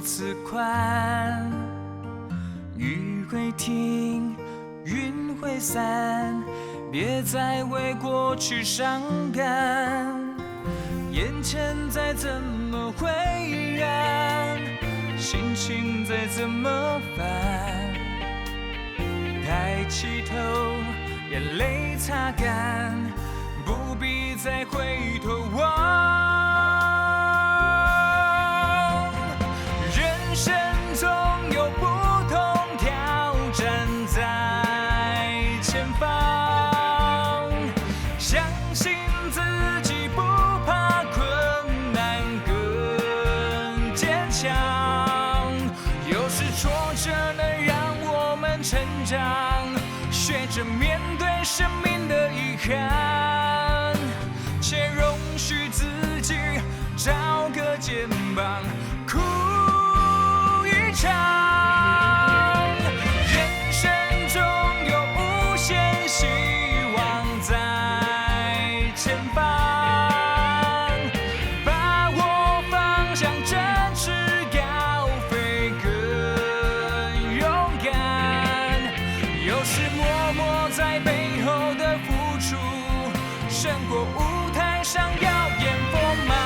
此宽。雨会停，云会散，别再为过去伤感。眼前再怎么灰暗，心情再怎么烦，抬起头，眼泪擦干，不必再回头望。人生总有不同挑战在前方，相信自己不怕困难更坚强。有时挫折能让我们成长，学着面对生命的遗憾，且容许自己找个肩膀哭一场。人生中有无限希望在前方，把握方向，振翅高飞更勇敢。有时默默在背后的付出，胜过舞台上耀眼锋芒。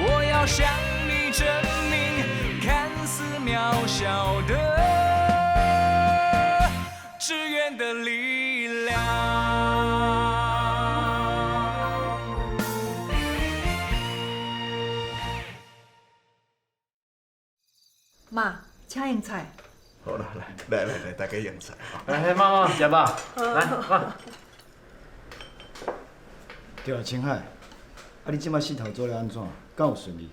我要向你证明，看似渺小的志愿的力量。妈，请用菜。好啦，来，大家用菜。来，妈，吃吧。来，妈。对啊，青海，啊你即摆四头做了安怎？敢有顺利？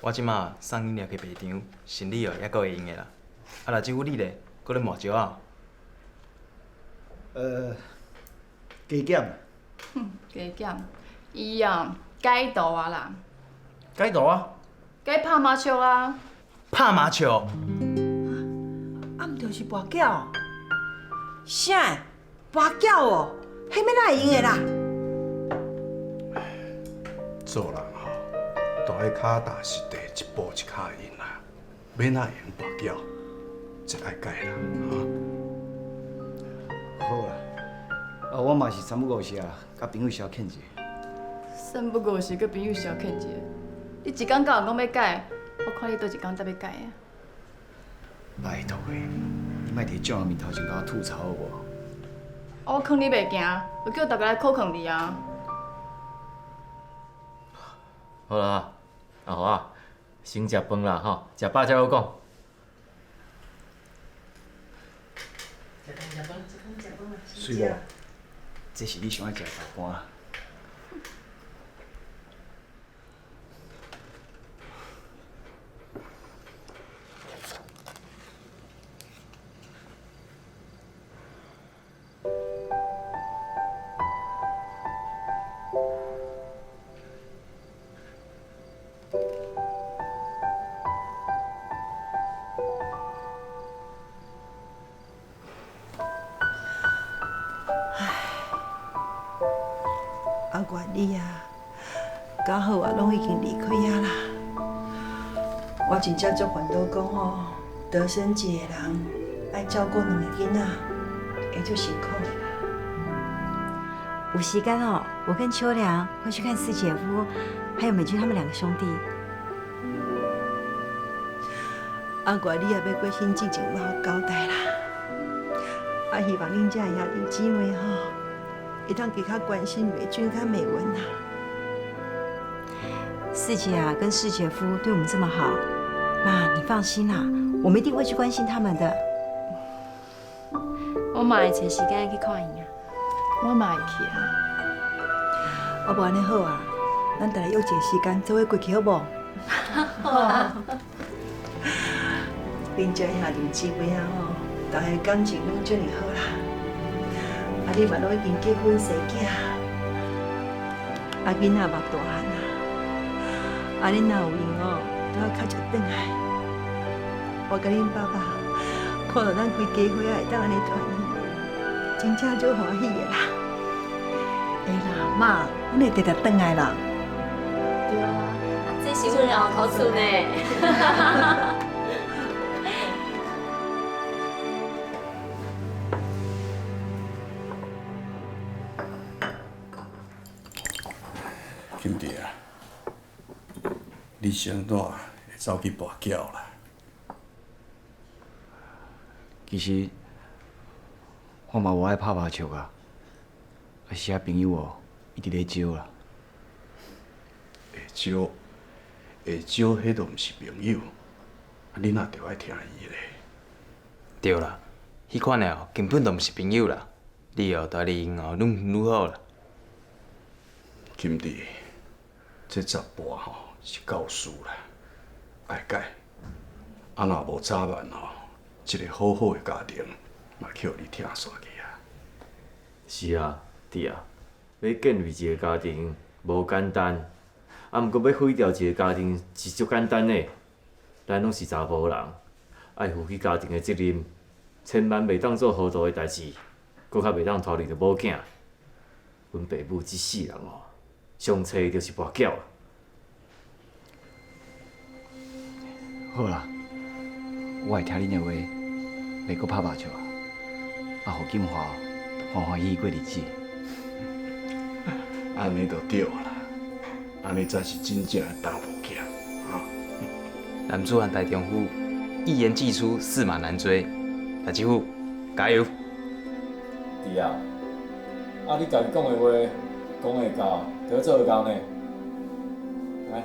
我即马送饮料去卖场，生理哦，还阁会用的啦。啊，若即副你咧，阁咧骂招啊？加减。加减，伊啊改道啊啦，改道啊？改拍麻将啊。拍麻将？啊，毋就是跋筊？啥？跋筊哦？迄要哪会用的啦？做人吼，都爱脚踏实地，一步一脚印啦。要哪会用跋筊，这爱改啦，好啦，啊我嘛是三不五时啊，甲朋友小欠者。三不五时，佮朋友小欠者。你一天到晚讲要改，我看你倒一天才要改啊？拜托诶，你莫伫众人面头前甲我吐槽好无？我坑你袂行，我叫大家来靠坑你啊！好啦，阿华啊，先食饭啦吼，食饱才好讲。水无？这是你上爱食的豆干。阿月你啊，刚好啊，拢已经离开啊啦。我真正足烦恼讲吼，得生一个人爱照顾两个囡仔，会足辛苦的啦。有时间哦，我跟秋良会去看四姐夫，还有美君他们两个兄弟。阿月你也要过身之前，我有交代啦。啊，希望恁遮的兄弟姊妹吼，会当加较关心美君甲美文啊。四姐啊，跟四姐夫对我们这么好，妈你放心啦，我们一定会去关心他们的。我嘛会找时间去看因啊。我嘛会去啊。我无安尼好啊，咱大家约一个时间做伙过去好无？好啊。恁遮兄弟姊妹啊吼，大家感情拢遮尔好啦。啊，你嘛拢已经结婚生囝，啊囡仔嘛大汉啊。啊，恁若有闲哦，都要较早转来。我甲恁爸爸看到咱规家伙啊会当安尼团圆，真正足欢喜的啦。会啦，妈，阮会直直转来啦。对啊，这是阮后头厝呢。兄弟啊，你先怎会走去跋筊啦？其实我嘛无爱拍麻将啊，是啊朋友哦一直咧招啦。会招，迄都毋是朋友，你哪着爱听伊咧？对啦，迄款的哦根本就毋是朋友啦，你哦带你因哦愈好啦。兄弟，这十步吼是教书啦，爱改。啊，若无早晚吼，一个好好的家庭嘛，叫你听煞去啊。是啊，弟啊，要建立一个家庭无简单，啊，毋过要毁掉一个家庭是足简单的。咱拢是查甫人，爱负起家庭的责任，千万袂当做糊涂的代志，搁较袂当拖累着某囝。阮爸母一世人哦，上册就是跋筊。好啦，我会听恁的话，袂搁拍麻将啊，啊，互金华欢欢喜喜过日子。安尼就对啦，安尼才是真正的大富囝啊！男子汉大丈夫，一言既出，驷马难追。大姐夫，加油！弟啊，啊你家己讲的话讲会到，就要做会到呢。来。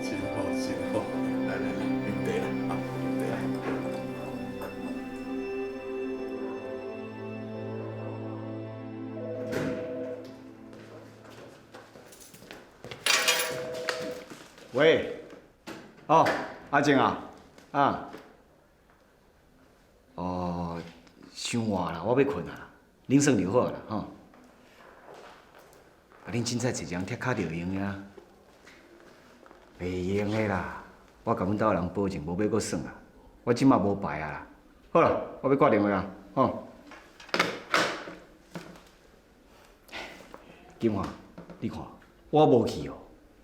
真好，真好，来，啉茶啦，啊，啉茶啦。喂，哦，阿静啊，啊，哦，伤晚啦，我要困啊，恁算就好啦，吼。啊，恁凊彩坐一张铁脚就用啊？袂用的啦，我甲阮兜的人保证无要搁算啊，我即马无牌啊啦。好啦，我要挂电话啊，吼。金华，你看，我无去哦，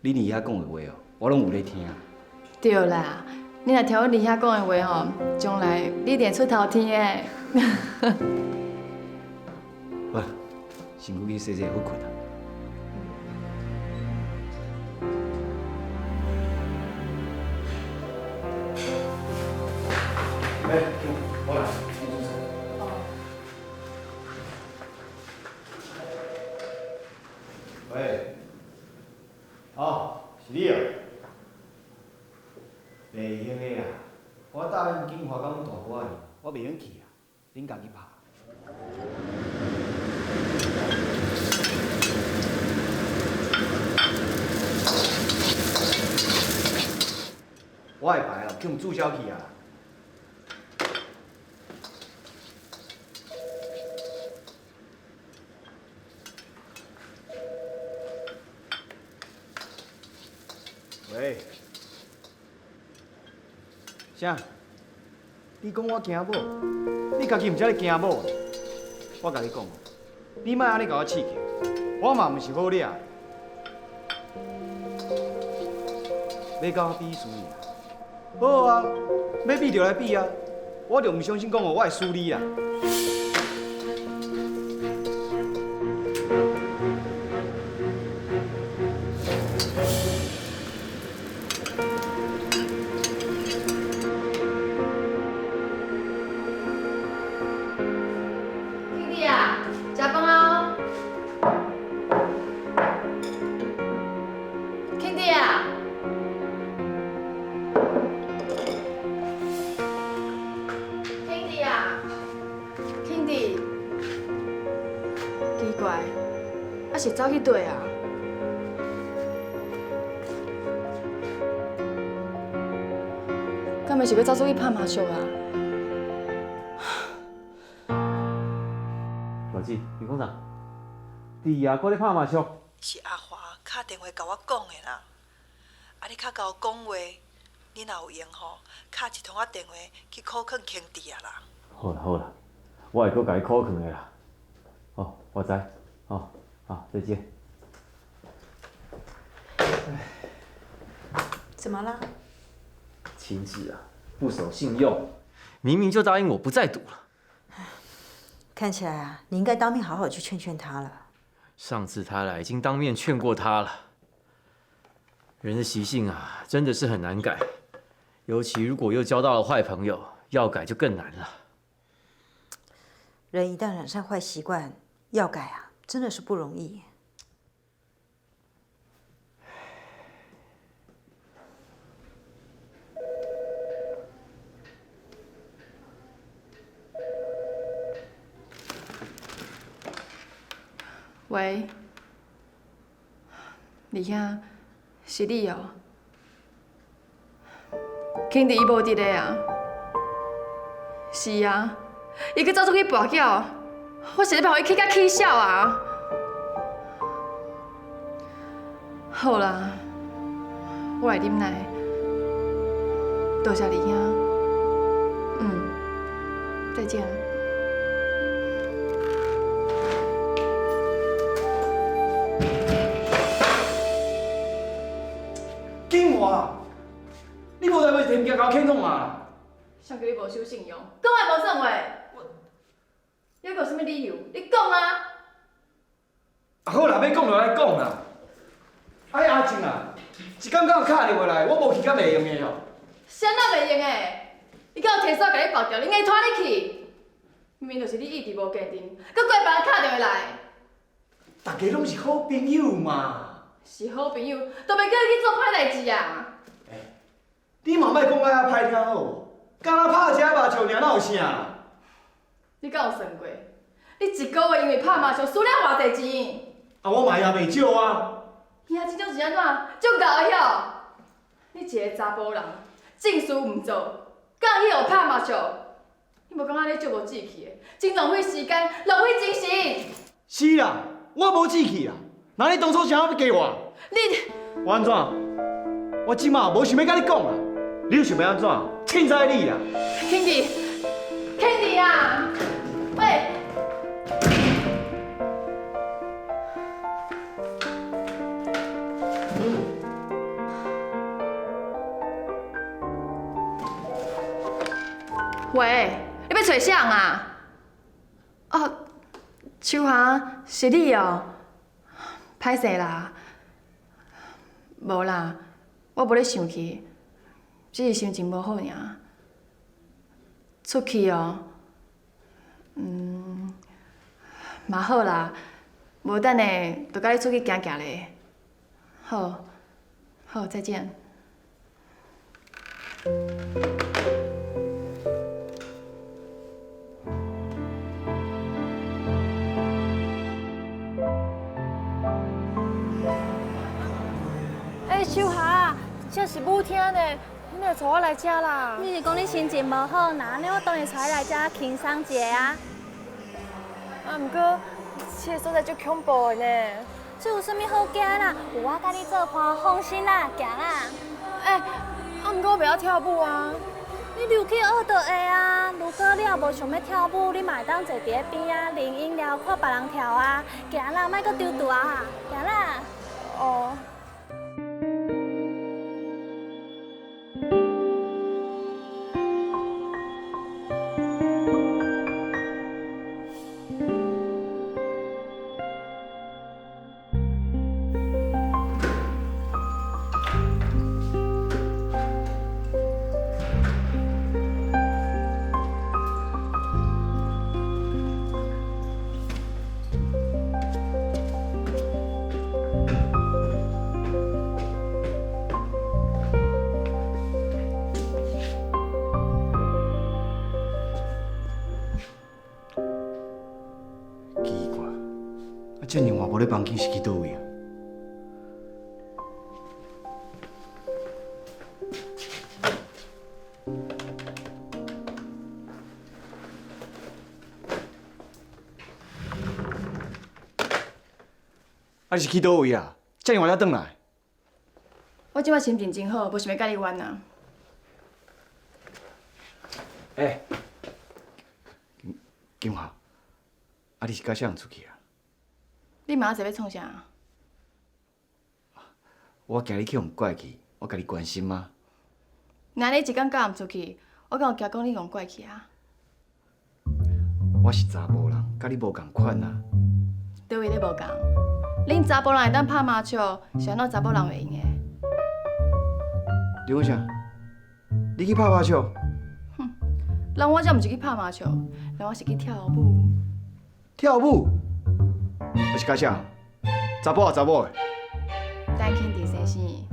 你伫遐讲的话哦。我拢有咧听。对啦，你若听阮伫遐讲的话吼，将来你一定出头天的。好，先去洗洗好困啊。来，我来。喂，哦，是你啊？袂用的啦，我答应金华甲阮大哥呢，我袂用去啊，恁家己拍。我的牌哦，去用注销去啊。喂。啥？你讲我惊某？你家己毋才咧惊某？我甲你讲，你莫安尼甲我刺激，我嘛毋是好掠。要甲我比输赢？好啊，要比就来比啊！我就毋相信讲我会输你啊！是走去对啊？敢袂是要走出去拍麻将啊？老姐，你讲啥？弟啊，搁咧拍麻将？是阿华打电话甲我讲的啦。啊，你较甲我讲话，你若有闲吼，打一通电话去考劝兄弟啊啦。好啦好啦，我会搁甲你考劝的啦。哦，我知。哦，好，再见。怎么了？晴子啊，不守信用，明明就答应我不再赌了。看起来啊，你应该当面好好去劝劝他了。上次他来已经当面劝过他了。人的习性啊，真的是很难改，尤其如果又交到了坏朋友，要改就更难了。人一旦染上坏习惯，要改啊，真的是不容易。喂，二兄，是你哦？肯定伊无伫咧啊？是啊，伊去走出去跋筊，我是咧怕伊气甲气笑啊。好啦，我会忍耐。多谢二兄。再见。紧活！你无代要天价甲我欠弄啊？谁叫你无守信用？讲话无算话。还有啥物理由？你讲啊！好啦，要讲就来讲啦。哎，阿静啊，一刚刚敲电话来，我无去甲袂用的哦。啥那袂用的？伊敢有提早甲你报掉，你硬拖你去？明明就是你意志无坚定，搁怪别人敲电话来。大家拢是好朋友嘛。是好朋友，都袂叫你去做歹代志啊！你嘛莫讲我遐歹听好无？敢若拍一下麻将，尔哪有啥？你敢有算过？你一个月因为拍麻将输了偌济钱？啊，我嘛也袂少啊。兄这种是安怎？足搞晓！你一个查甫人，正事毋做，敢有去学拍麻将？你无感觉你足无志气的？真浪费时间，浪费精神。是啦，我无志气啦。那你当初啥要加我？你我安怎？我即马无想要甲你讲啦。你又想要安怎？凊彩你啦。Candy 啊，喂。喂，你要找谁啊？哦，秋华，是你哦。歹势啦，无啦，我无咧生气，只是心情无好尔。出去哦，嘛好啦，无等下就甲你出去行行咧。好，好，再见。秀霞，这是舞厅呢，你来带我来遮啦。你是讲你心情无好，那安尼我当然带你来遮轻松一下啊。啊，不过这个所在足恐怖的呢。这有啥物好惊啦？有我甲你做伴，放心啦，行啦。不过我袂晓跳舞啊。你留去学就会啊。如果你也无想要跳舞，你嘛会当坐伫咧边啊，啉饮料看别人跳啊。行啦，莫搁丢丢啊，行啦。哦。这年我无咧房间是去倒位啊？啊，你是去倒位啊？这年我才转来。我即摆心情真好，无想要甲你冤啊。金华，啊，你是到啥人出去啊？你明仔载要创啥？我惊你去用怪去，我甲你关心吗？那你一天敢唔出去，我敢有惊讲你用怪去啊？我是查甫人，甲你无共款啊。倒位你无共？恁查甫人会当拍麻将，是安怎查某人袂用的？你讲啥？你去拍麻将？人我才毋是去拍麻将，人我是去跳舞。跳舞？我是甲啥？查甫啊查某的？单亲第三生，你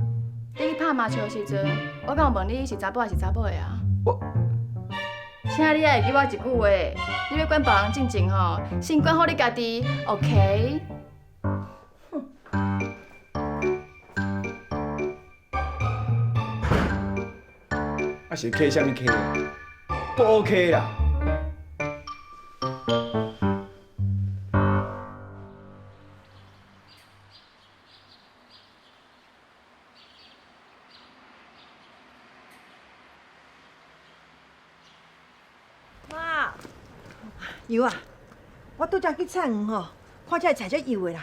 去拍麻将的时阵，我敢有问你是查甫还是查某的啊？我，请你也会记我一句话，你要管别人进前吼，先管好你家己 ，OK？ 啊是 K 啥物 K？ 不 OK 啦！妈，油啊！我拄则去菜园吼，看这菜足油的啦。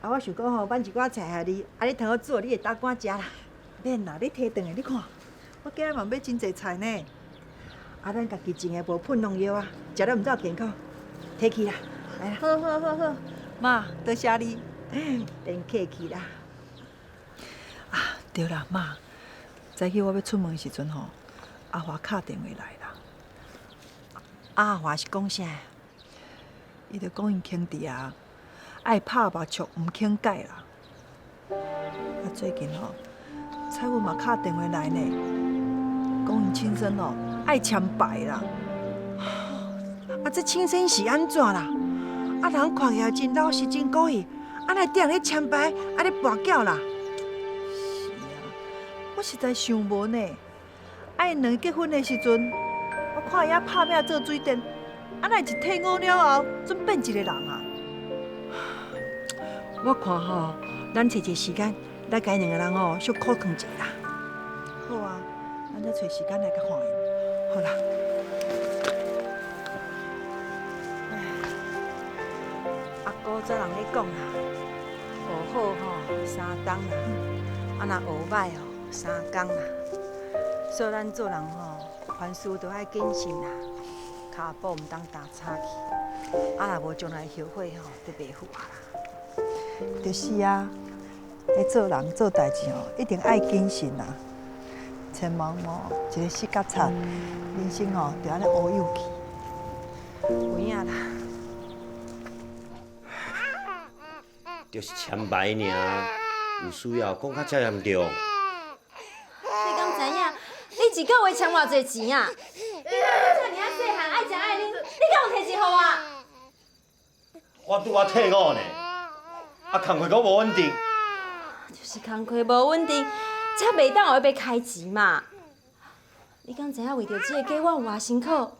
啊，我想讲吼，挽一寡菜互你，啊，你通好煮，你会当赶食啦。免啦，你摕转来，你看，我今日嘛买真济菜呢。啊，咱家己种的无喷农药啊，食了毋则健康。摕去啦，来啦。好好好好，妈，多谢你。免客气啦。啊，对啦，妈，早起我要出门的时阵吼，阿华敲电话来啦。阿华是讲啥？伊就讲因兄弟啊，爱拍麻将，毋肯改啦。啊，最近吼，蔡文嘛敲电话来呢，讲因亲生哦爱签牌啦。啊，这亲生是安怎啦？啊，人看起来真老实，真故意，啊，来定咧签牌，啊，咧跋筊啦。是啊，我实在想无呢。啊，因两个结婚的时阵，我看伊啊拍拼做水电，啊，来一退伍了后，准变一个人啊。我看吼，咱找一个时间来甲因两个人吼小苦劝一下啦。好啊，咱再找时间来甲看因。好啦。阿姑早人咧讲啦，学好吼3工啦，啊若学歹吼3工啦。所以咱做人吼，凡事都爱谨慎啦，骹步毋当打叉去，啊若无将来后悔吼，就袂赴啊啦。就是啊，咧做人做代志吼，一定爱谨慎啦，千万莫一个失脚擦，人生吼就安尼乌有去。有影啦。就是签牌尔，有需要讲较遮严重。你敢知影？你一个月签偌济钱啊？你遮尔细汉爱食爱啉，你敢有摕钱互我？我拄啊退伍呢，啊工课阁无稳定。就是工课无稳定，才袂当后壁开钱嘛。你敢知影为着这个家，我有偌辛苦？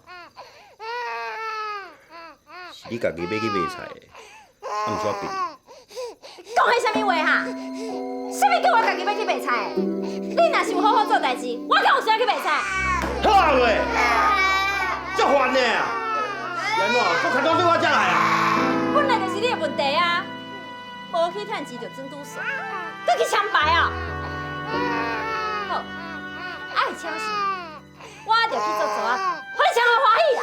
是你家己要去买菜的，啊毋是我逼。讲迄啥物话哈？啥物叫我家己要去买菜？你若是有好好做代志，我敢有需要去买菜？好嘞，足烦的啊！是安怎？搁牵到对我遮来啊？本来就是你的问题啊！无去趁钱就装拄傻，搁去签牌哦。好，爱签是，我就去做蛇啊，互你签我欢喜啦。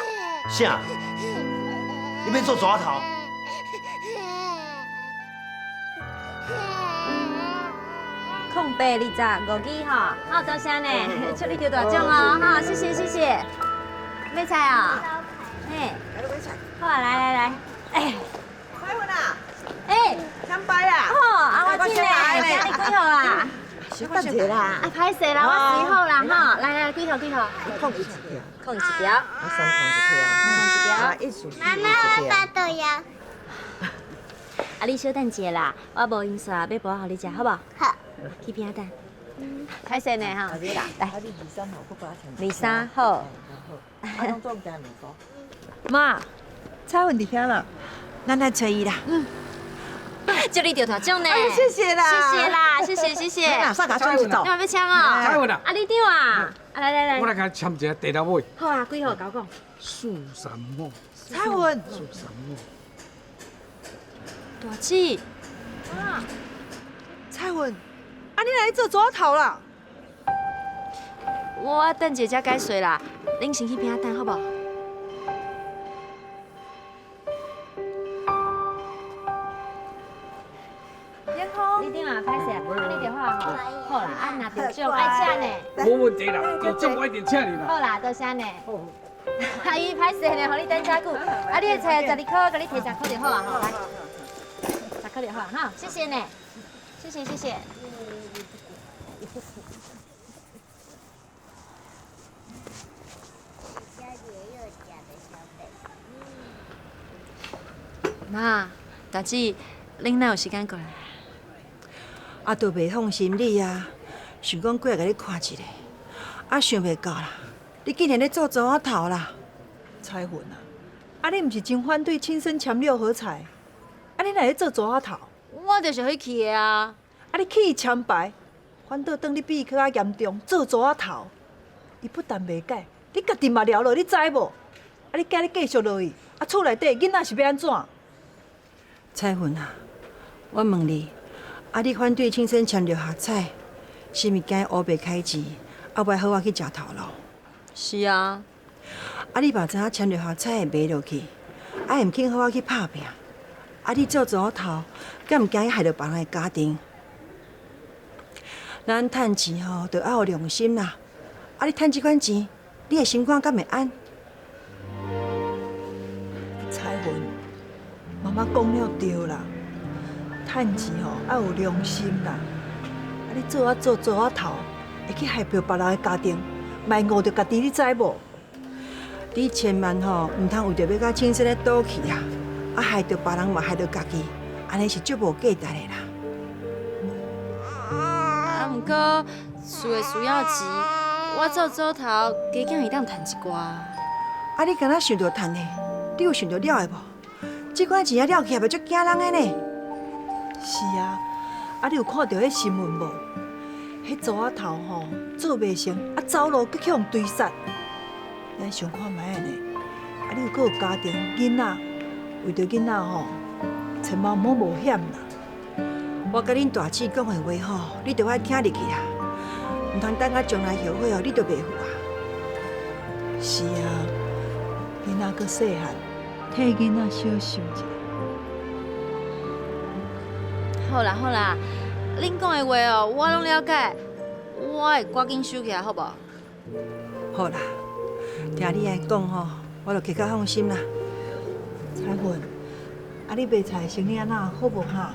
啥？你要做蛇头？08205支吼，好多谢呢，祝你中大奖哦，哈，谢谢谢谢。买菜啊？嘿，好啊，来，哎，彩云啊，哎，签牌啊？好，啊我进来，今日几号啊？等者啦。啊，歹势啦，我4号啦，哈，来，几号？控一条，空一条，啊3控一条，啊1数4一条。豆芽。啊，你小等者啦，我无银刷，要包互你食，好无？好。去边仔等。歹势呢哈，来。啊，你23号，我把它签。 23号。啊，拢总加2个。妈，彩云伫遐啦，咱来找伊啦。祝你中大奖呢！谢谢啦，谢谢啦，谢谢。马上甲签一走。你嘛要签哦？彩云啊！啊，你长啊！啊，来。我来甲你签一个地头尾。好啊，几号交讲？43号。彩云，大姊，彩云，啊你来做纸头啦？我等一下才解水啦，恁先去边仔等好无？天空，你顶下歹势，啊你电话吼，好啦，啊若着种爱请呢。无问题啦，就种我一定请你啦。好啦，多谢呢。阿姨歹势呢，互你等遮久，啊你的菜12块，甲你提10块就好啊吼，来，10块就好哈，谢谢呢，谢谢谢谢。妈，大姊，恁哪有时间过来？啊，都袂放心你啊，想讲过来甲你看一下，啊，想袂到啦，你竟然咧做纸头啦！彩云啊，啊你毋是真反对亲生签6合彩？啊你哪会做纸头？我就是迄去的啊！啊你去签牌，反倒当你比伊较较严重，做纸头，伊不但袂改，你家己嘛了落，你知无？啊你今日继续落去，啊厝内底囡仔是要安怎？彩云啊，我问你，啊你反对亲生签6合彩，是毋惊乌白开钱，后摆好我去食头路？是啊。啊你嘛知影签6合彩会卖落去，啊毋肯好我去拍拼，啊你做纸头，敢毋惊害着别人的家庭？咱趁钱吼，着要有良心啦。啊你趁这款钱，你的心肝敢会安？彩云，妈妈讲了对啦，趁钱吼要有良心啦。啊，你做纸头，会去害着别人的家庭，卖误着家己，你知无？你千万吼，毋通为着要甲亲生的赌气啊，啊害着别人嘛害着家己，安尼是足无价值的啦。啊，毋过厝的需要钱，我做组头，加减会当趁一寡。啊，你敢若想着趁的，你有想着了的无？这款钱啊了起来嘛足惊人的呢。是啊，啊你有看到迄新闻无？迄纸头吼做袂成，啊走路搁去互追杀。咱想看卖安尼，啊你搁有家庭囡仔，为着囡仔吼，千万莫冒险啦。我甲恁大姊讲的话吼，你着爱听入去啦，毋通等到将来后悔哦，你着袂负啊。是啊，囡仔搁细汉，替囡仔小想一下。好啦好啦，恁讲的话哦，我拢了解，我会赶紧收起来，好无？好啦，听你安讲吼，我就更较放心啦。彩云，啊你卖菜生意安那好无哈？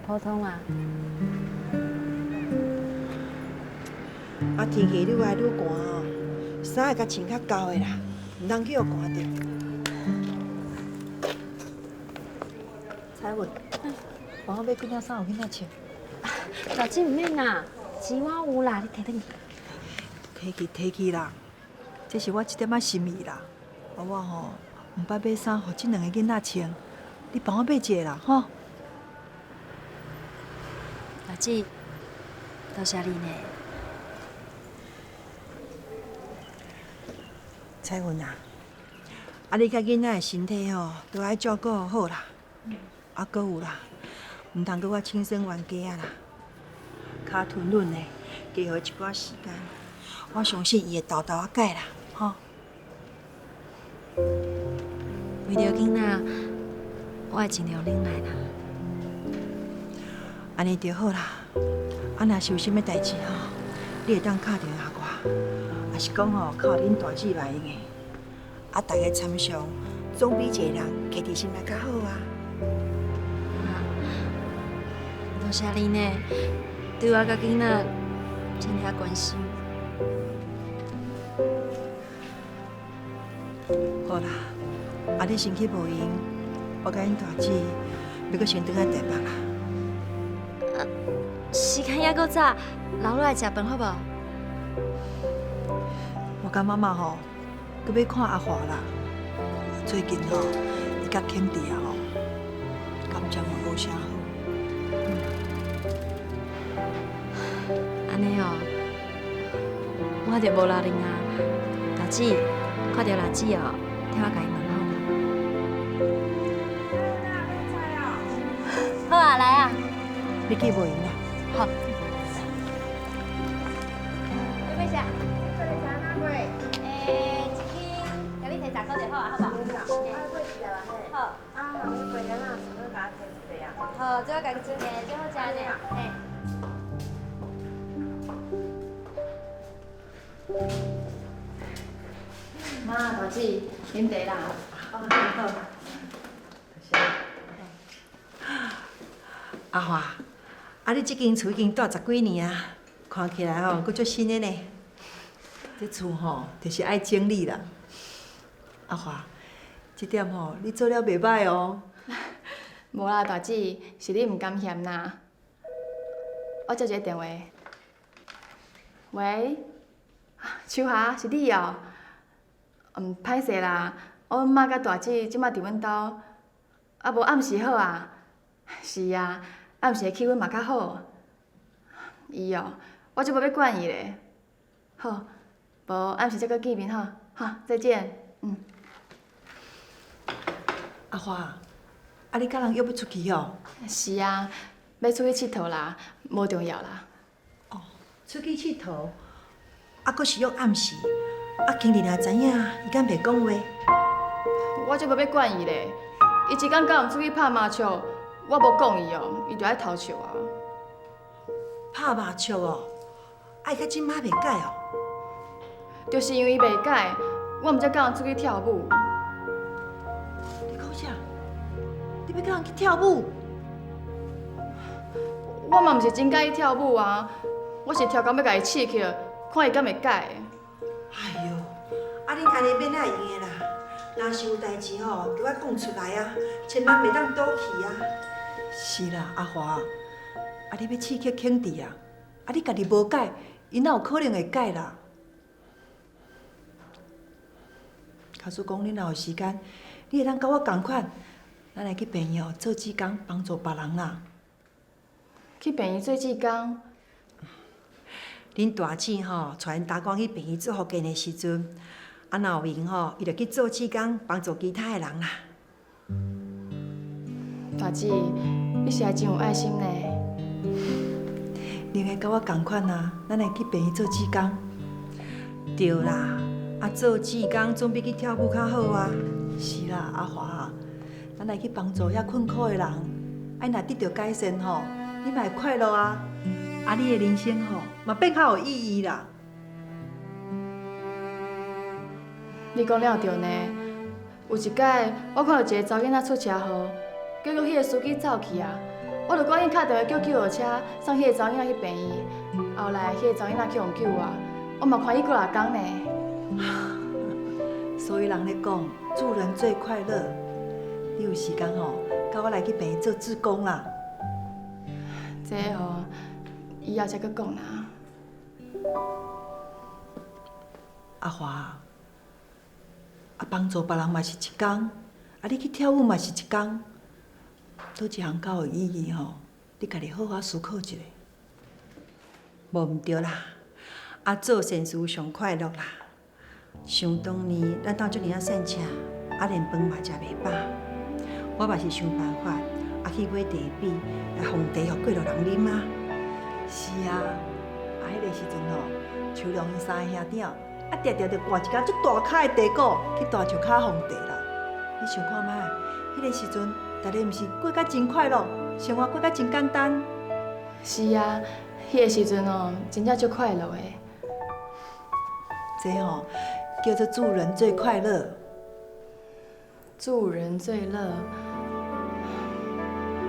普通啊。啊天气愈来愈寒哦，衫会甲穿较厚的啦，毋通去互寒着。彩云，帮我买几领衫，有囡仔穿。大姊毋免啦，钱我有啦，你摕转去。提去啦，这是我一点仔心意啦。啊我吼，毋捌买衫，互这2个囡仔穿，你帮我买一个啦，吼。大姊，多谢你呢。彩云啊，啊你甲囡仔的身体吼，都爱照顾好啦。啊，搁有啦，毋通搁我亲生冤家啊啦，骹吞软的，加互一寡时间，我相信伊会豆豆改啦，吼。为着囡仔，我会尽量忍耐啦。安尼就好啦。啊，若是有啥物代志吼，你会当敲电话我，也是讲吼靠恁大姊来用的。啊，大家参详，总比一个人揢伫心内较好啊。多谢你呢，对我甲囡仔真遐关心。好啦，啊你身体无闲，我甲恁大姊要搁先转来台北啦。时间还阁早，留落来食饭好无？我甲妈妈吼，搁要看阿华啦。最近吼，伊甲兄弟啊吼，感情嘛无啥好。安尼哦，我就无留恁啊。大姊，看到垃圾哦，替我甲伊问你去卖啦。好。要买啥？做个啥哪买？一斤，甲你摕10块就好啊，好无？好。啊，你卖干哪？是要甲我摕一个啊？好，最好家己煮呢，最好食呢。嘿。妈，大姊，啉茶啦。好。阿华，啊，你这间厝已经住10几年啊，看起来吼，佫足新的呢。这厝吼，就是爱整理啦。阿华，这点吼，你做了袂歹哦。无啦，大姊，是你毋甘嫌啦。我接一个电话。喂，秋霞，是你哦？歹势啦，我妈甲大姊即摆伫阮兜，啊无暗时好啊。是啊，暗时的气氛嘛较好。伊哦，我就无要管伊咧。好，无暗时再搁见面吼，好，再见。阿华，啊你甲人约要出去哦？是啊，要出去佚佗啦，无重要啦。哦，出去佚佗，啊，佫是约暗时，啊，经理若知影，伊敢袂讲话？我就无要管伊咧，伊一工到毋出去拍麻将，我无讲伊哦，伊就爱偷笑啊。拍麻将哦，啊，伊较即摆袂改哦。就是因为伊袂改，我毋才叫人出去跳舞。你讲啥？你要叫人去跳舞？我嘛毋是真介意跳舞啊，我是跳到要甲伊刺去，看伊敢会改。哎哟，啊，恁安尼免爱用的啦。若是有代志吼，叫我讲出来啊，千万袂当倒去啊。是啦，阿华，啊，你要刺激兄弟啊，啊，你家己无改，伊哪有可能会改啦？假使讲你若有时间，你会当甲我同款，咱来去病院做志工，帮助别人啦。去病院做志工？恁大姊吼，带因大官去病院做福建的时阵，啊，若有闲吼，伊就去做志工，帮助其他的人啦。大姊，你实在真有爱心呢。你会甲我同款啊，咱来去病院做志工。对啦，啊，做志工总比去跳舞较好啊。是啦，阿华，咱来去帮助遐困苦的人，啊，若得到改善吼，你嘛会快乐啊。啊，你的人生吼嘛变较有意义啦。你讲了对呢。有一摆，我看到一个查囡仔出车祸，结果迄个司机走去啊，我就赶紧打电话叫救护车送迄个查囡仔去病院。后来，迄个查囡仔去互救啊，我嘛看伊过6天呢。所以人咧讲，助人最快乐。你有时间吼，甲我来去病院做志工啦。这吼，以后才搁讲啦。阿华，啊，帮助别人嘛是一工，啊，你去跳舞嘛是一工，倒一项较有意义吼，你家己好好思考一下。无毋对啦，啊，做善事上快乐啦。想当年，咱兜遮尔啊善车，啊连饭嘛食袂饱，我嘛是想办法，啊去买茶饼来奉茶互过路人啉啊。是啊，啊迄个时阵吼，秋良因3个兄弟啊，常常着挂一间足大卡的茶果去大树骹奉茶啦。你想看卖，迄个时阵，大家毋是过甲真快乐，生活过甲真简单。是啊，迄个时阵哦，真正足快乐的。这吼叫做助人最快乐。助人最乐。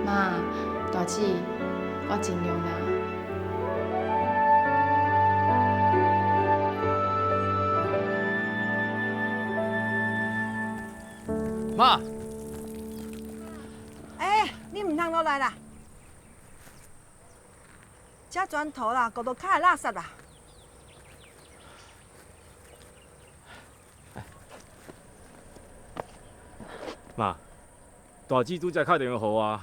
妈，大姊，我尽量啦。妈，你唔通落来啦！遮砖头啦，搞到卡的垃圾啦！妈，大姊拄则打电话给我，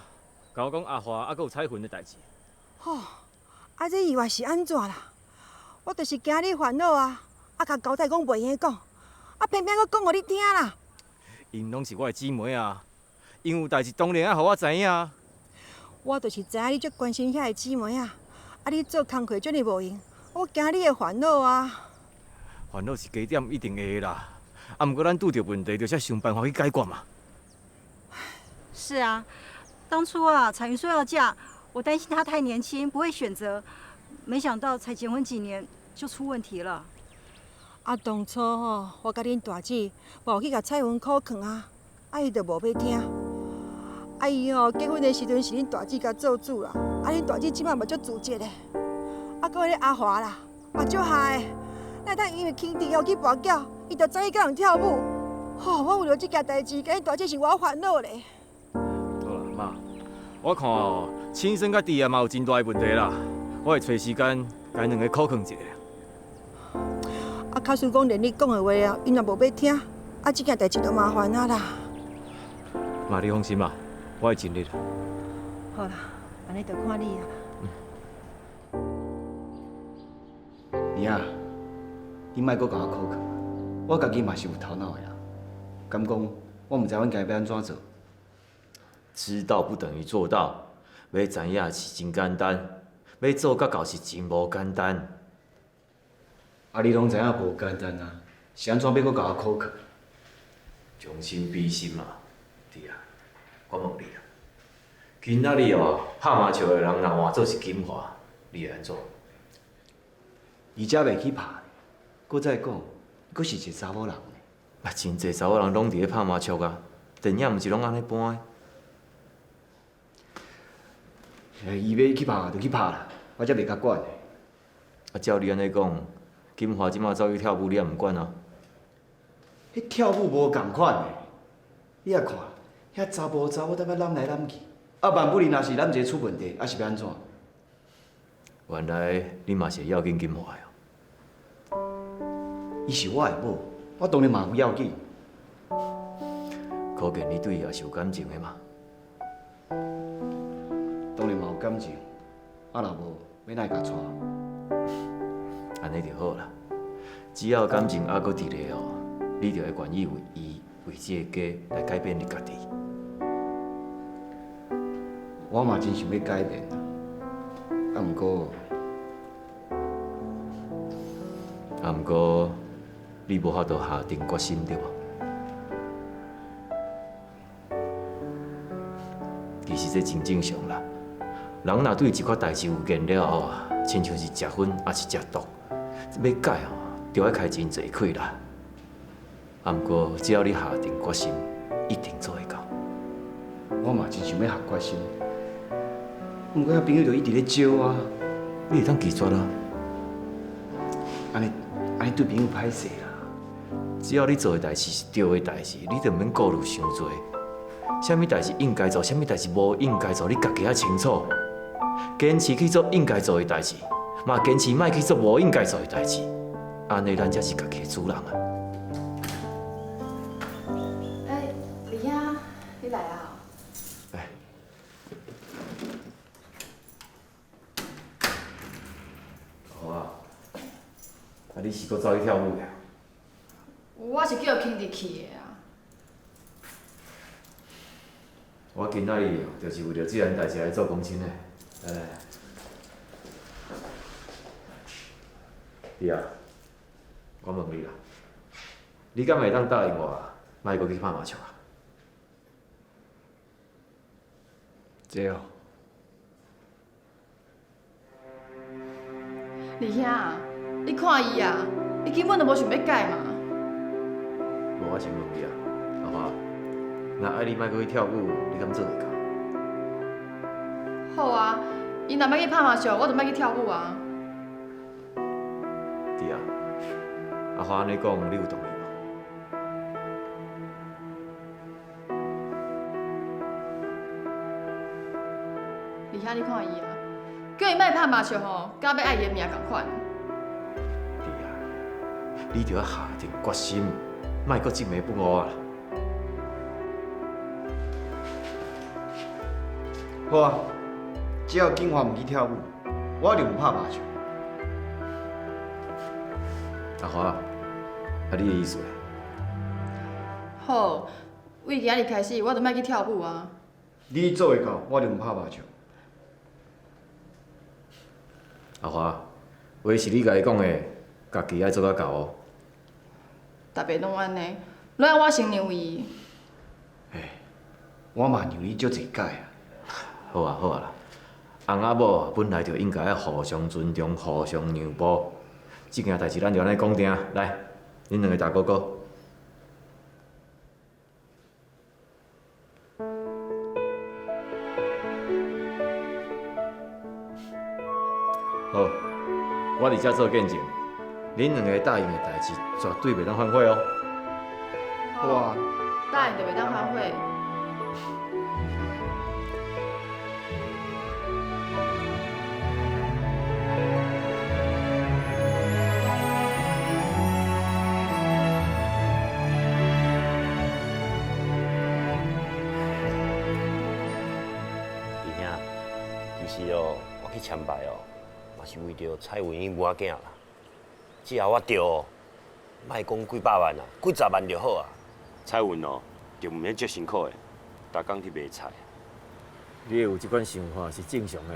甲我讲阿华还阁有彩云的代志。吼，啊这意外是安怎啦？我就是惊你烦恼啊，啊甲交代讲袂用讲，啊偏偏搁讲互你听啦。因拢是我的姊妹啊，因有代志当然爱互我知影。我就是知影你足关心遐个姊妹啊，啊你做工课遮尔无用，我惊你会烦恼啊。烦恼是加点一定会啦，啊，毋过咱拄着问题，就要想办法去解决嘛。是啊，当初啊，彩云说要嫁，我担心她太年轻，不会选择，没想到才结婚几年就出问题了。啊，当初吼，我甲恁大姐无去甲彩云考劝啊，啊伊就无要听。啊伊吼结婚的时阵是恁大姐甲做主啦，啊恁大姐即摆嘛足自责的，啊，搁迄个阿华啦，嘛足害。那当因为兄弟要去跋筊，伊就早去甲人跳舞。吼，我为了这件代志，甲恁大姐是我烦恼咧。好啦，妈，我看哦，亲生甲弟啊嘛有真大的问题啦，我会找时间甲因两个考劝一下。啊，假使讲连你讲的话啊，因也无要听，啊，这件代志就麻烦啊啦。妈，你放心啦，我会尽力啦。好啦，安尼就看你啊。儿啊，你莫阁甲我考劝，我家己嘛是有头脑的啦。敢讲我毋知阮家要安怎做？知道不等于做到，要知影是真简单，要做到到是真无简单。啊，你拢知影无简单啊，是安怎要阁甲我考劝？将心比心嘛，弟啊，我问你啊，今仔日哦，拍麻将的人若换做是金华，你会安怎？伊才袂去拍，搁再讲，搁是一个查某人呢。啊，真侪查某人拢伫咧拍麻将啊，电影毋是拢安尼搬的。伊要去拍就去拍啦，我才袂甲管的。啊，照你安尼讲，金华即马走去跳舞，你也毋管啊？迄跳舞无共款的，你也看，遐查甫查某在遐揽来揽去，啊，万不哩若是咱一个出问题，啊是要安怎？原来你嘛是会要紧金华的伊是我的某，我当然嘛有要紧。可见你对伊也是有感情的嘛？当然嘛有感情，啊若无，要哪会甲娶？安尼就好啦。只要感情还搁伫咧哦，你就会愿意为伊为这个家来改变你家己。我嘛真想要改变啦，啊毋过，你无法度下定决心对无？其实这真正常啦。人若对一块代志有见了后啊，亲像是食薰还是食毒，要改哦，就要开真侪气啦。啊，毋过只要你下定决心，一定做会到。我嘛真想要下决心，毋过遐朋友就一直咧招啊，你会当拒绝啦。安尼对朋友歹势啦。只要你做的代志是对的代志，你就免顾虑伤多。啥物代志应该做，啥物代志无应该做，你家己也清楚。坚持去做应该做的代志，嘛坚持莫去做无应该做的代志。安尼咱才是家己的主人啊！哎，李啊，你来啊！哎，好啊，啊你是搁走去跳舞的？我是叫兄弟去的啊。我今仔日就是为了这件代志来做公亲的。来，你啊，我问你啦，你敢会当答应我，莫搁去拍麻将啊？这哦。李兄，你看伊啊，伊根本就无想要改嘛。无，我先问你啊，阿华，若爱你莫搁去跳舞，你敢做会到？好啊，伊若要去拍麻将，我就莫去跳舞啊。弟啊，阿华安尼讲，你有同意无？李兄，你看伊啊，叫伊莫拍麻将吼，敢要爱伊的命共款。弟啊，你着要下定决心，莫搁执迷不悟啊！好啊，只要金华唔去跳舞，我就唔拍麻将。阿华，啊你的意思？好，为今日开始，我就莫去跳舞啊。你做会到，我就唔拍麻将。阿华，话是你家己讲的，家己爱做较到哦。逐白拢安尼，拢要我先让伊。我嘛让你足侪解啊。好啊好啊啦，翁仔某本来就应该要互相尊重、互相让步。这件代志咱就安尼讲定，来，恁两个大哥哥。好，我伫遮做见证，恁两个答应的代志绝对袂当反悔哦。好啊，答应就袂当反悔。其实哦，我去签牌哦，嘛是为着蔡文英母仔囝啦。只要我着哦，莫讲几百万啊，几十万就好啊。蔡文哦，就毋免足辛苦的，逐工去卖菜。你会有即款想法是正常的，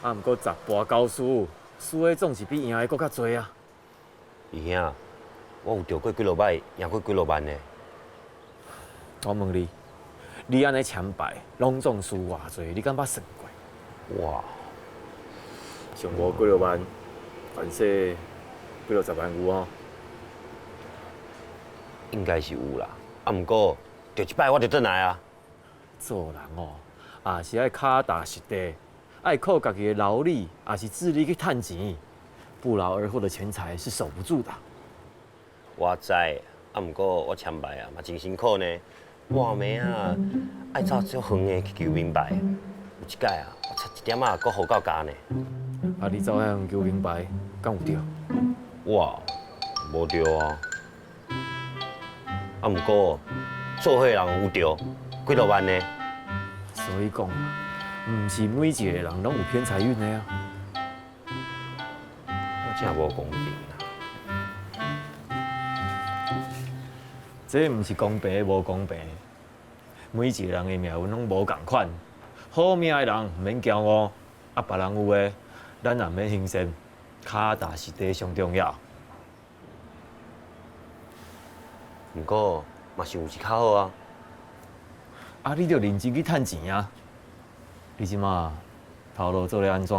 啊，毋过十跋九输，输的总是比赢的搁较多啊。姨兄，我有钓过几落摆，赢过几落万呢。我问你，你安尼签牌，拢总输偌济？你敢捌算过？哇，上无几落万，凡说几落10万有哦。应该是有啦，啊，毋过着一摆我就转来啊。做人哦，也是爱脚踏实地，爱靠家己的劳力，也是智力去趁钱。不劳而获的钱财是守不住的。我知，啊，毋过我签牌啊，嘛真辛苦呢。半暝啊，爱走足远的去求明白。有一届啊，我差一点啊，搁好到家呢。啊，你走遐样求明白，敢有对？哇，无对啊。啊，毋过做伙人有对，几落万呢？所以讲啊，毋是每一个人拢有偏财运的啊。我真无公平啊！这毋是公平无公平，每一个人的命运拢无共款。好命的人毋免骄傲，啊，别人有的，咱也免轻视，脚踏实地上重要。毋过嘛是有一较好啊。啊，你着认真去趁钱啊！你即马头路做咧安怎？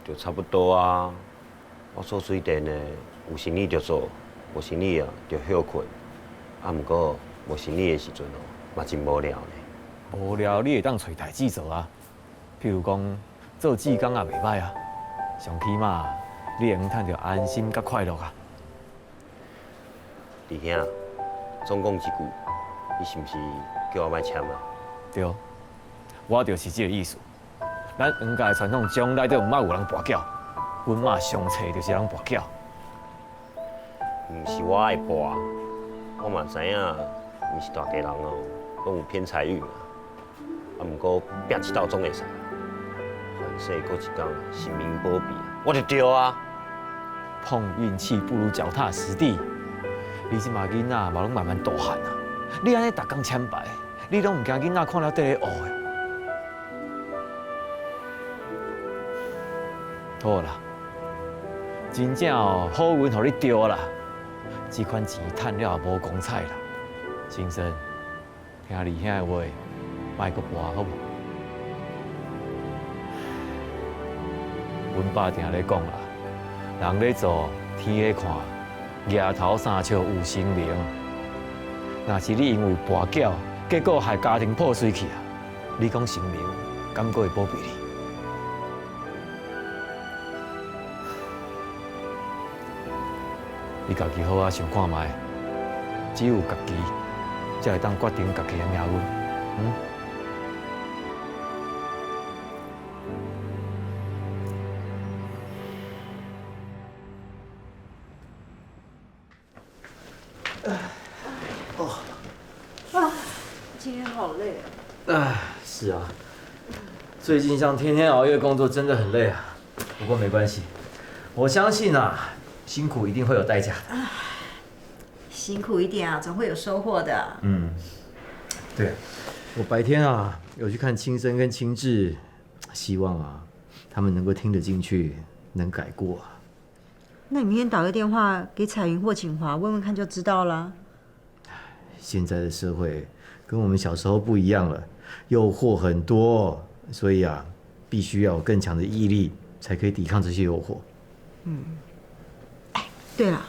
就差不多啊。我做水电的，有生意就做，无生意啊就休困。啊，毋过无生意的时阵哦，嘛真无聊呢。无聊，你会当找代志做啊。譬如讲，做志工也袂歹啊。上起码，你会用趁着安心甲快乐啊。弟兄，总讲一句，你是毋是叫我莫签啊？对，我就是这个意思。咱黄家的传统从来都毋捌有人跋筊，阮妈上册就是人跋筊。毋是我爱跋，我嘛知影，毋是大家人哦，拢有偏财运啊。啊，毋过拼一道总会使。凡世过一天，性命保庇，我就对啊。碰运气不如脚踏实地。你即马囡仔嘛拢慢慢大汉啊！你安尼逐工签牌，你拢毋惊囡仔看了缀咧学的？好啦，真正哦，好运互你着啦！这款钱趁了也无光彩啦。先生，听二兄的话，莫阁跋好无？阮爸定咧讲啦，人咧做，天咧看。额头三笑有神明，若是你因为跋筊，结果害家庭破碎去啊！你讲神明敢阁会保庇你？你家己好好想看卖，只有家己才会当决定家己的命运。今天好累啊！哎，是啊，最近像天天熬夜工作，真的很累啊。不过没关系，我相信啊，辛苦一定会有代价的。辛苦一点啊，总会有收获的。嗯，对，我白天啊有去看青生跟青志，希望啊他们能够听得进去，能改过啊。那你明天打个电话给彩云或景华问问看就知道了。现在的社会跟我们小时候不一样了，诱惑很多，所以啊，必须要有更强的毅力，才可以抵抗这些诱惑。对了，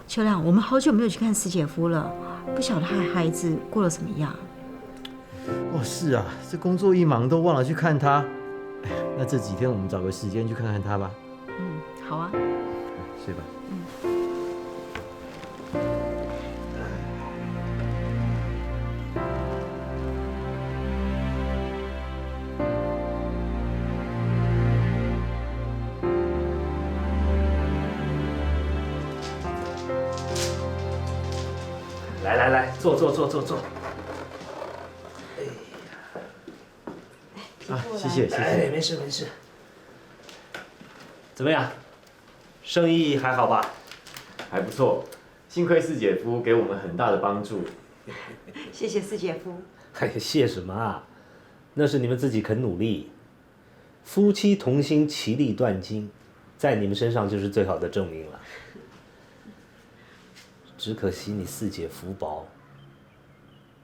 秋亮，我们好久没有去看四姐夫了，不晓得孩子过得怎么样。哦，是啊，这工作一忙都忘了去看他。那这几天我们找个时间去看看他吧。好啊。睡吧。来，坐。啊，谢谢。哎，没事。怎么样？生意还好吧？还不错，幸亏四姐夫给我们很大的帮助。谢谢四姐夫。哎呀，谢什么啊？那是你们自己肯努力，夫妻同心，其利断金，在你们身上就是最好的证明了。只可惜你四姐福薄，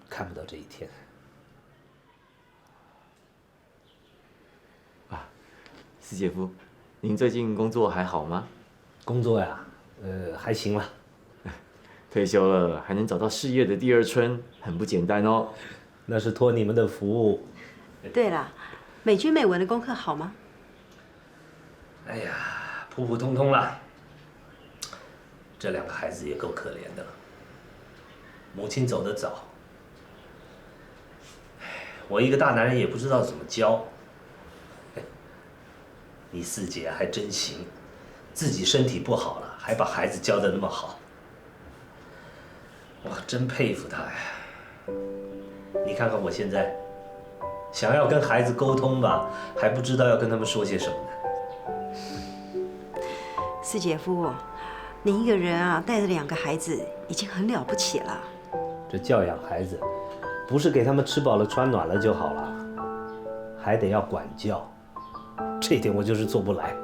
看不到这一天。四姐夫，您最近工作还好吗？工作呀，还行了。退休了还能找到事业的第二春，很不简单哦。那是托你们的福。对了，美君美文的功课好吗？哎呀，普普通通啦。这两个孩子也够可怜的了，母亲走得早，我一个大男人也不知道怎么教。你四姐还真行，自己身体不好了，还把孩子教得那么好，我真佩服她呀。你看看我现在，想要跟孩子沟通吧，还不知道要跟他们说些什么呢。四姐夫，你一个人啊带着2个孩子已经很了不起了。这教养孩子，不是给他们吃饱了穿暖了就好了，还得要管教。这一点我就是做不来，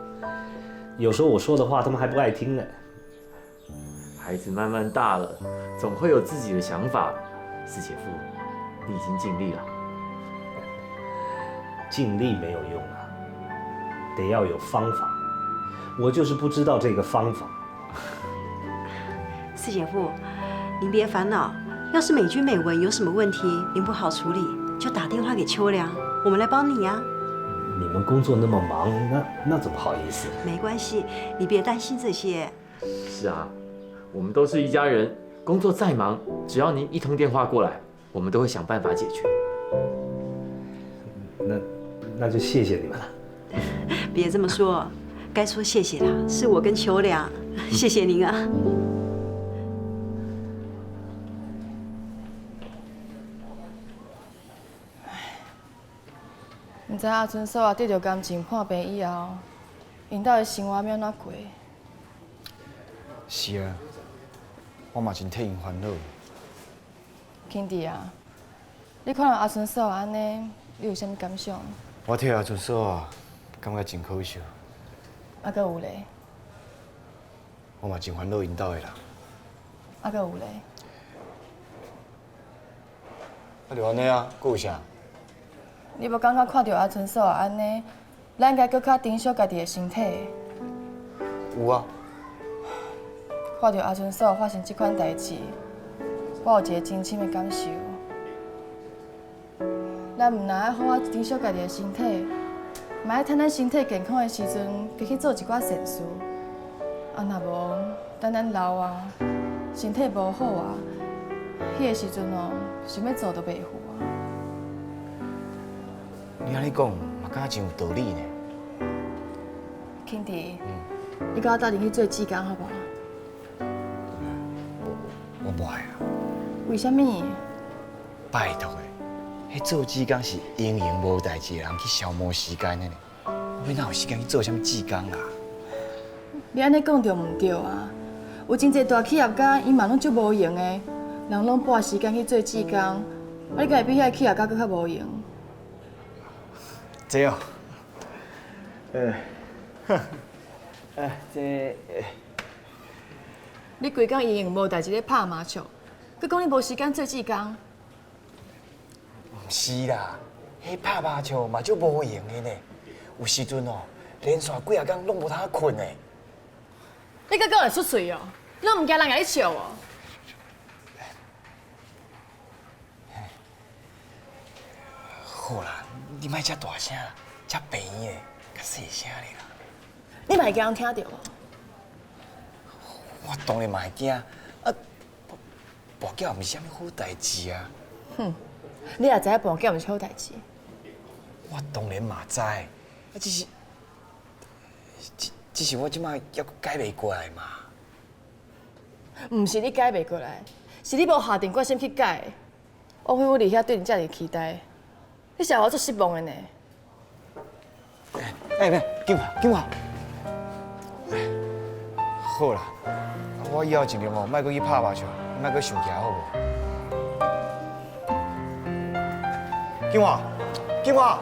有时候我说的话他们还不爱听呢。孩子慢慢大了，总会有自己的想法。四姐夫，你已经尽力了。尽力没有用啊，得要有方法。我就是不知道这个方法。四姐夫，您别烦恼，要是美君美文有什么问题您不好处理，就打电话给秋良，我们来帮你啊。你们工作那么忙，那怎么好意思？没关系，你别担心这些。是啊，我们都是一家人，工作再忙，只要您一通电话过来，我们都会想办法解决。那就谢谢你们了。别这么说，该说谢谢啦，是我跟秋良，谢谢您啊。唔知阿春嫂啊得到感情破病以后，因兜的生活要哪过？是啊，我嘛真替因烦恼。兄弟啊，你看到阿春嫂安尼，你有啥物感想？我替阿春嫂啊，感觉真可惜。啊，搁有咧？我嘛真烦恼因兜的人。啊，搁有咧？啊，就安尼啊，搁有啥？你无感觉看到阿春嫂安尼，咱应该搁较珍惜家己的身体？有啊。看到阿春嫂发生这款代志，我有一个真深的感受。咱唔但爱好好珍惜家己的身体，嘛爱趁咱身体健康的时阵，加去做一寡善事。啊，若无等咱老啊，身体无好啊，迄个时阵哦，想要做都袂赴啊。你安尼讲，嘛敢若真有道理呢。兄弟，你跟我斗阵去做志工好不好？我无爱啊。为什么？拜托的，迄做志工是闲闲无代志的人去消磨时间的呢。你哪有时间去做啥物志工啦？你安尼讲对唔对啊？有真侪大企业家，伊嘛拢足无闲的，人拢拨时间去做志工，啊，你敢会比遐企业家搁较无闲？这哦，你规工闲闲无代志咧拍麻将，佮讲你无时间做志工。毋是啦，迄拍麻将嘛就无用的呢。有时阵哦，连续几啊工拢无通困的。你敢讲会出嘴哦？拢毋惊人甲你笑哦？好啦，你莫遮大声啦，遮平的，较细声咧啦。你嘛会惊人听到哦？我当然嘛会惊，啊，跋筊毋是啥物好代志啊。哼，你也知影跋筊毋是好代志。我当然嘛知，啊，只是我即摆还改袂过来嘛。毋是你改袂过来，是你无下定决心去改。我看我伫遐对你遮尔期待，你是让我足失望的呢。紧快！好啦，我以后尽量哦，莫阁去拍麻将，莫阁想起来好无？紧快！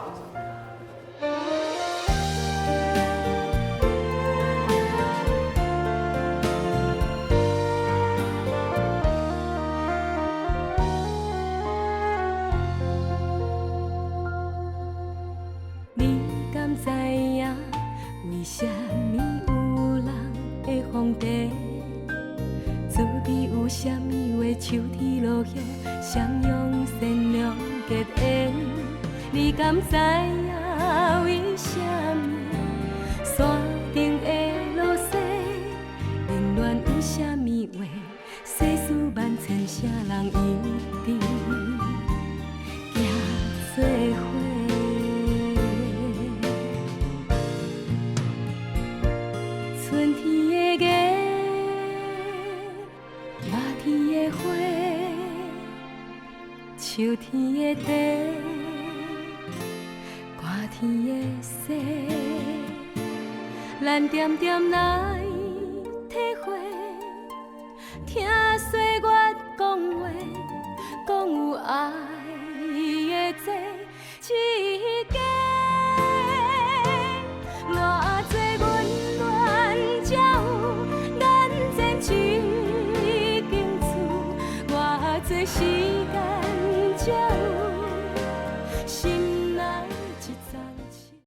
你敢知影为什么有人会皇帝？注定有什么话秋天落叶，相拥善良结缘。你敢知影为什么山顶的落雪，冷暖有什么话？世事万千，啥人一定行做伙？春天的月，热天的花，秋天的地，寒天的雪，咱点点来体会，听岁月讲话，讲有爱。